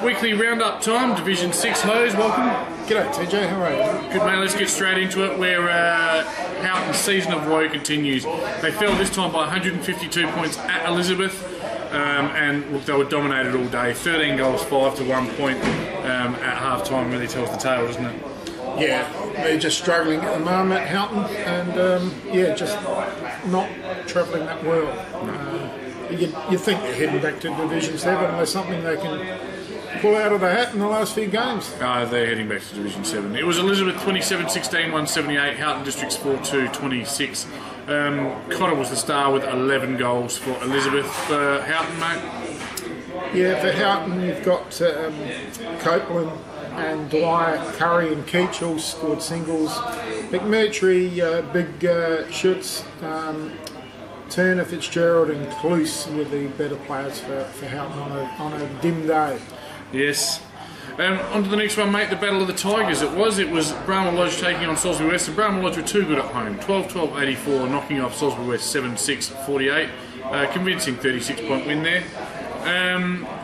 Weekly roundup time, Division 6 Hose, welcome. G'day TJ, how are you? Good mate, let's get straight into it where Houghton's season of woe continues. They fell this time by 152 points at Elizabeth and look, they were dominated all day. 13 goals, 5 to 1 point at half time really tells the tale, doesn't it? Yeah, they're just struggling at the moment at Houghton and yeah, just not travelling that well. You think they're heading back to Division 7 and there's something they can pull out of the hat in the last few games. They're heading back to Division 7. It was Elizabeth 27-16, 178, Houghton Districts 4-2, 26. Cotter was the star with 11 goals for Elizabeth. Houghton, mate? Yeah, for Houghton you've got Copeland and Dwyer, Curry and Keach all scored singles. McMurtry, big shoots. Turner, Fitzgerald and Cluse were the better players for Houghton on a dim day. Yes. On to the next one, mate, the Battle of the Tigers. It was Bramwell Lodge taking on Salisbury West, and Bramwell Lodge were too good at home. 12-12-84, knocking off Salisbury West 7-6-48. Convincing 36-point win there.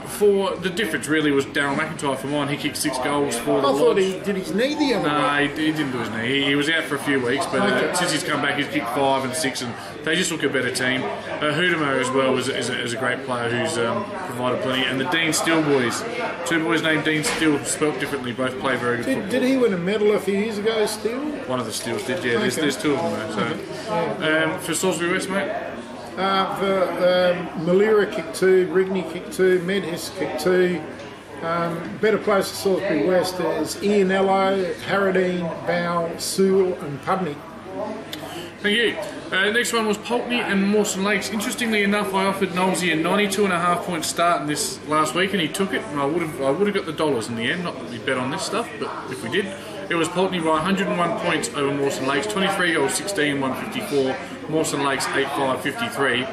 For the difference really was Darryl McIntyre for mine. He kicked 6 goals for the Lodge. I thought he did his knee the other day. No, he didn't do his knee. He was out for a few weeks, but since he's come back, he's kicked 5 and 6, and they just look a better team. Hudemo as well is a great player who's provided plenty. And the Dean Steele boys, 2 boys named Dean Steele, spelt differently, both play very good football. Did he win a medal a few years ago, Steele? One of the Steeles did, yeah. Okay. There's 2 of them though. So. For Salisbury West, mate? Malira kicked 2, Rigney kicked 2, Medhis kicked 2. Better players for Salisbury West is Ianello, Harradine, Bow, Sewell and Pudney. Thank you. Next one was Pulteney and Mawson Lakes. Interestingly enough, I offered Knowlesy a 92.5 point start in this last week, and he took it. And I would have got the dollars in the end. Not that we bet on this stuff, but if we did, it was Pulteney by 101 points over Mawson Lakes. 23 goals, 16, 154. Mawson Lakes 8-5, 53.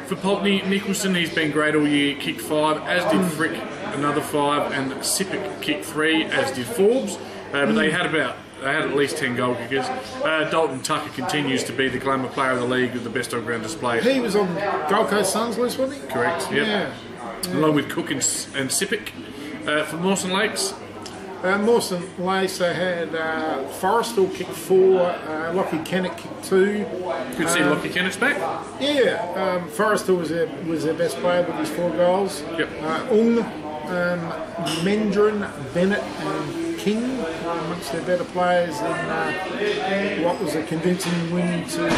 For Pulteney, Nicholson, he's been great all year. Kicked 5, as did Frick, another 5, and Sippick kicked 3, as did Forbes. But they had at least 10 goal kickers. Dalton Tucker continues to be the glamour player of the league with the best on-ground display. He was on Gold Coast Suns list, wasn't he? Correct, yep. Yeah. Along with Cook and Sippick. For Mawson Lakes? Mawson Lakes, they had Forrestal kick 4, Lockie Kennett kick 2. Good to see Lockie Kennett's back. Yeah, Forrestal was their best player with his 4 goals. Yep. Mendrin, Bennett and King amongst their better players in what was a convincing win to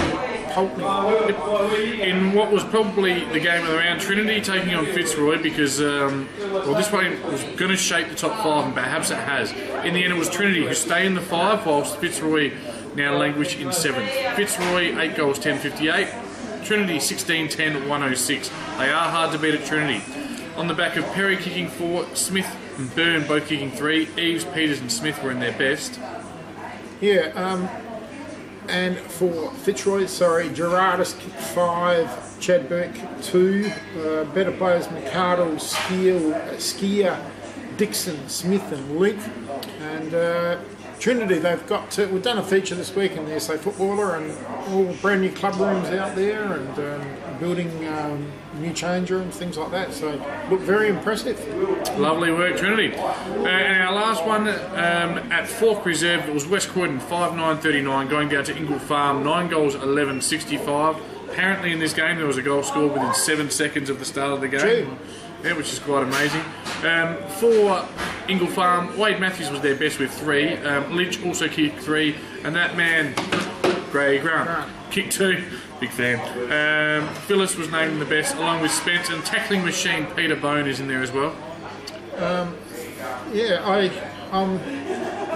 Pulteney. In what was probably the game of the round, Trinity taking on Fitzroy because, this one was going to shape the top 5 and perhaps it has. In the end it was Trinity who stay in the 5 whilst Fitzroy now languish in 7th. Fitzroy 8 goals, 10-58. Trinity 16-10, 106. They are hard to beat at Trinity. On the back of Perry kicking 4, Smith and Byrne both kicking 3, Eves, Peters and Smith were in their best. Yeah, and for Fitzroy, Gerardus kicked 5, Chad Burke kicked 2, better players McCardle, Skier, Dixon, Smith and Leek. And Trinity, we've done a feature this week in the SA Footballer and all brand new club rooms out there and building new change rooms, things like that. So look very impressive. Lovely work, Trinity. And our last one at Fork Reserve, it was West Croydon 5-9-39 going down to Ingle Farm, 9 goals, 11-65. Apparently in this game there was a goal scored within 7 seconds of the start of the game. Yeah, which is quite amazing. For Ingle Farm, Wade Matthews was their best with 3. Lynch also kicked 3, and that man, Gray Grant, kicked 2. Big fan. Phyllis was named the best, along with Spence, and tackling machine Peter Bone is in there as well.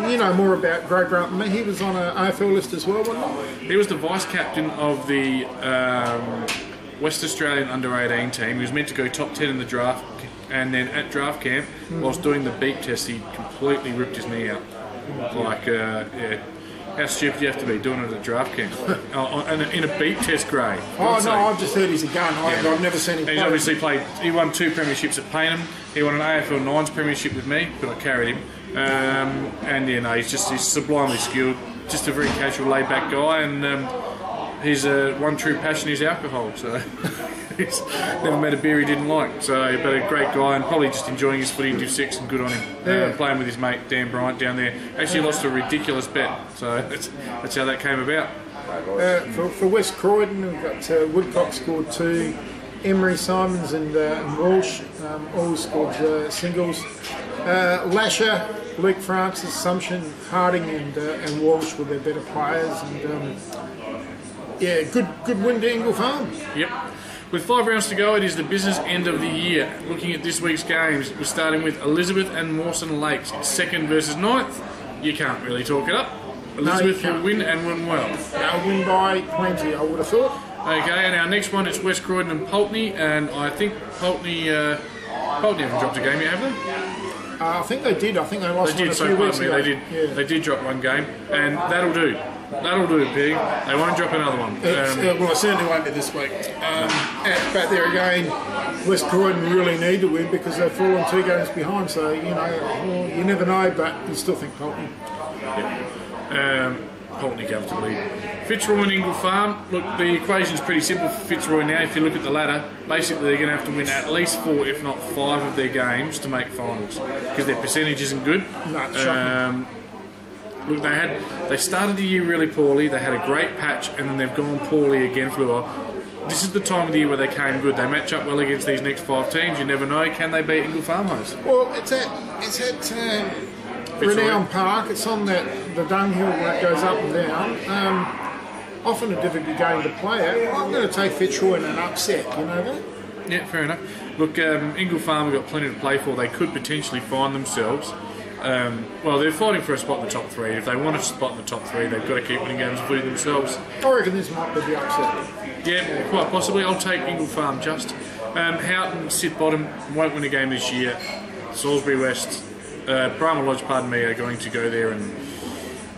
You know more about Gray Grant than me. He was on an AFL list as well, wasn't he? He was the vice captain of the West Australian under-18 team. He was meant to go top 10 in the draft, and then at draft camp, whilst doing the beep test, he completely ripped his knee out. How stupid do you have to be doing it at draft camp? In a beep test, Gray. Oh no, I've just heard he's a gun. I've never seen him play. He's obviously played. He won 2 premierships at Payneham. He won an AFL Nines premiership with me, but I carried him. He's sublimely skilled. Just a very casual, laid-back guy, and his one true passion is alcohol, so he's never met a beer he didn't like. So, but a great guy and probably just enjoying his footy in Div 6 and good on him. Playing with his mate Dan Bryant down there. Actually lost a ridiculous bet, so that's how that came about. For West Croydon, we've got Woodcock scored 2, Emery, Simons and Walsh all scored singles. Lasher, Luke Francis, Assumption, Harding and Walsh were their better players. And yeah, good win to Ingle Farm. Yep. With 5 rounds to go, it is the business end of the year. Looking at this week's games, we're starting with Elizabeth and Mawson Lakes, 2nd versus 9th. You can't really talk it up. Elizabeth will win and win well. They'll win by plenty, I would have thought. Okay, and our next one is West Croydon and Pulteney, and I think Pulteney haven't dropped a game yet, have they? I think they did. I think they lost one a few weeks ago. They did. Yeah. They did drop one game, and that'll do. That'll do, Pig. They won't drop another one. Well, it certainly won't be this week. But there again, West Croydon really need to win because they've fallen 2 games behind. So you never know, but you still think Pulteney. Yeah. Pulteney comfortably. Fitzroy and Ingle Farm. Look, the equation's pretty simple for Fitzroy now. If you look at the ladder, basically they're going to have to win at least 4, if not 5, of their games to make finals because their percentage isn't good. No, look, they started the year really poorly. They had a great patch, and then they've gone poorly again for a while. This is the time of the year where they came good. They match up well against these next 5 teams. You never know. Can they beat Ingle Farmhouse? Well, it's at Renown Park. It's on the dunghill where it goes up and down. Often a difficult game to play at. I'm going to take Fitzroy in an upset, you know that? Yeah, fair enough. Look, Ingle Farm have got plenty to play for. They could potentially find themselves. Well, they're fighting for a spot in the top 3. If they want a spot in the top 3, they've got to keep winning games of footy themselves. I reckon this might be the upset. Yeah, quite possibly. I'll take Ingle Farm just. Houghton sit bottom, won't win a game this year. Salisbury West, Brahma Lodge, pardon me, are going to go there and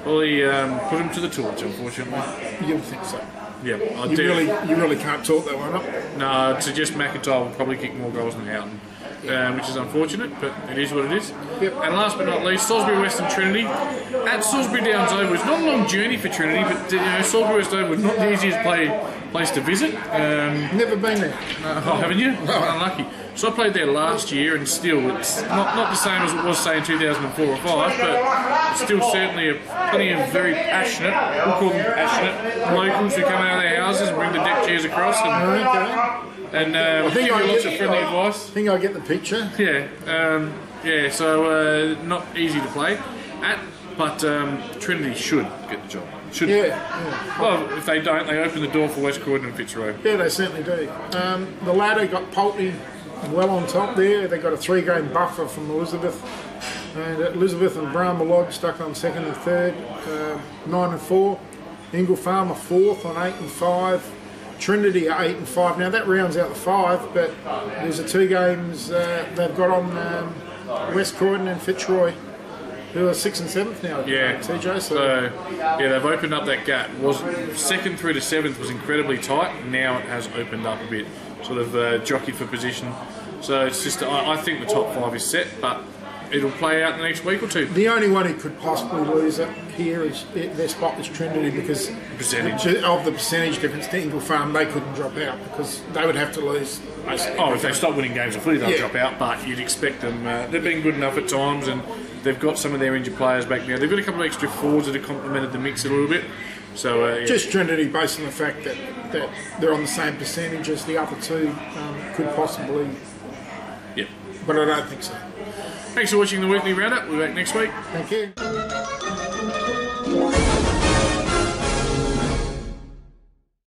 probably put them to the torch, unfortunately. You would think so. Yeah, I you do. You really can't talk that one up. No, I'd suggest McIntyre will probably kick more goals than Houghton. Which is unfortunate, but it is what it is. Yep. And last but not least, Salisbury West and Trinity. At Salisbury Downs Oval, it's not a long journey for Trinity, but Salisbury West Oval is not the easiest place to visit. Never been there. Haven't you? No. Unlucky. So I played there last year, and still it's not the same as it was, say, in 2004 or 5, but it's still certainly plenty of very passionate, we'll call them passionate, locals who come out of their houses and bring the deck chairs across and give you lots of friendly advice. I think I get the picture. Yeah, so not easy to play at, but Trinity should get the job. Should. Yeah. Well, if they don't, they open the door for West Croydon and Fitzroy. Yeah, they certainly do. The ladder got Pulteney well on top there. They got a 3-game buffer from Elizabeth. And Elizabeth and Brahma Lodge stuck on 2nd and 3rd, 9 and 4. Ingle Farm are 4th on 8 and 5. Trinity are 8 and 5. Now that rounds out the 5, but there's the 2 games they've got on West Croydon and Fitzroy, who are 6th and 7th now. Yeah, TJ. So they've opened up that gap. Was 2nd through to 7th was incredibly tight. Now it has opened up a bit, sort of jockeyed for position. So it's just I think the top 5 is set, but it'll play out in the next week or 2. The only one who could possibly lose it here is their spot is Trinity because of the percentage difference to Ingle Farm. They couldn't drop out because they would have to lose. If they stop winning games of footy, they'll drop out. But you'd expect them. They've been good enough at times, and they've got some of their injured players back now. They've got a couple of extra forwards that have complemented the mix a little bit. So just Trinity, based on the fact that they're on the same percentage as the other 2, could possibly. Yep. But I don't think so. Thanks for watching the weekly roundup. We'll be back next week. Thank you.